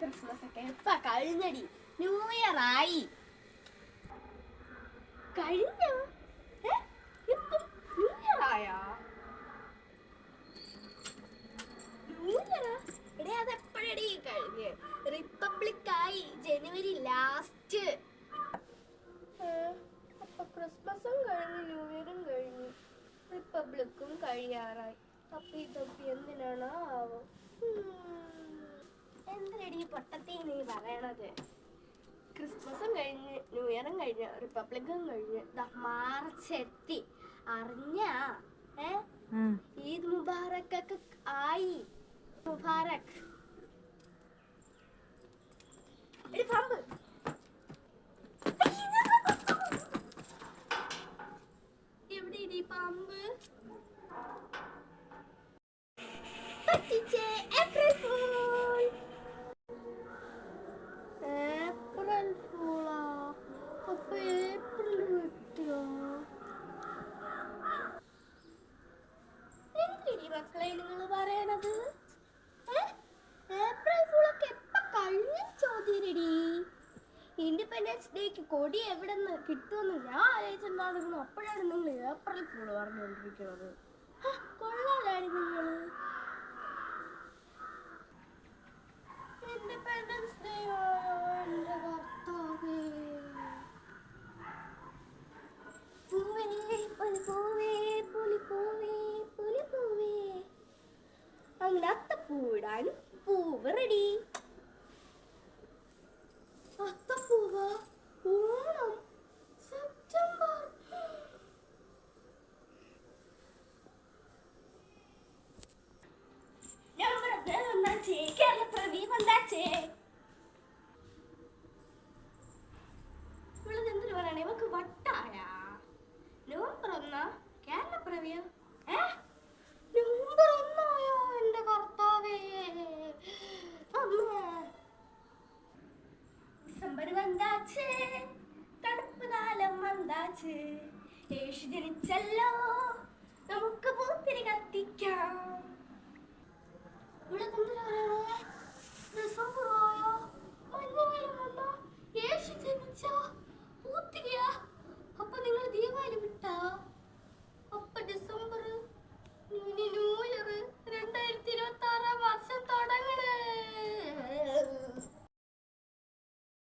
Christmas ഒക്കെ എപ്പ കഴിഞ്ഞടി? New year ആയി. കഴിഞ്ഞോ? ഇപ്പം ന്യൂ ഇയർ ആയാ? ന്യൂ ഇയർ എടേ അതെപ്പോഴടി കഴിഞ്ഞ്? റിപ്പബ്ലിക് ആയി ജനുവരി ലാസ്റ്റ്. അപ്പൊ ക്രിസ്മസും കഴിഞ്ഞു, ന്യൂ ഇയറും കഴിഞ്ഞു, റിപ്പബ്ലിക്കും കഴിയാറായി. അപ്പൊ ഇതൊക്കെ എന്തിനാണോ ആവോ? എന്തിനടി പൊട്ടത്തി നീ പറയണത്? ക്രിസ്മസും കഴിഞ്ഞ്, ന്യൂ ഇയറും കഴിഞ്ഞ്, റിപ്പബ്ലിക്കും കഴിഞ്ഞ്, മാർച്ച് എത്തി. അറിഞ്ഞാ? ഈദ് മുബാറക് ഒക്കെ ആയി. മുബാറക്. പാമ്പ് എവിടെ പാമ്പ്? April fool. ഏപ്രിൽ ഫൂളാ? അപ്പൊ ഏപ്രിൽ കിട്ടിയോ? എന്തിനീ മക്കളെ നിങ്ങൾ പറയണത്? ഏപ്രിൽ ഫൂളൊക്കെ എപ്പ കഴിഞ്ഞ ചോദ്യരടി. ഇൻഡിപെൻഡൻസ് ഡേക്ക് കൊടി എവിടെ നിന്ന് കിട്ടുമെന്ന് ഞാൻ ആലോചിച്ചിട്ടുണ്ടായിരുന്നു. അപ്പോഴാണ് നിങ്ങൾ ഏപ്രിൽ ഫൂൾ പറഞ്ഞുകൊണ്ടിരിക്കുന്നത്. കൊള്ളാലാണ് നിങ്ങൾ. ഇൻഡിപെൻഡൻസ് ഡേ എന്റെ കർത്താവേ. അങ്ങനെ അത്തപ്പൂവിടാനും പൂവ് റെഡി. അത്തപ്പൂവ ഓണം സെപ്റ്റംബർ. കേരളപ്പിറവി വന്നാച്ചേ. ഇവളത് എന്തിനു പറയണേ? ഇവക്ക് വട്ടായ. നവംബർ 1 കേരളപ്പിറവിയോ? നവംബർ 1 എന്റെ കർത്താവേ. ഡിസംബർ വന്നാച്ചേ, തണുപ്പ് കാലം വന്നാച്ചേ. യേശു ജനിച്ചല്ലോ, നമുക്ക് പൂത്തിരി കത്തിക്കാം. ഇവിടെ ഡിസംബർ ആയോ? യേശു ജനിച്ചു.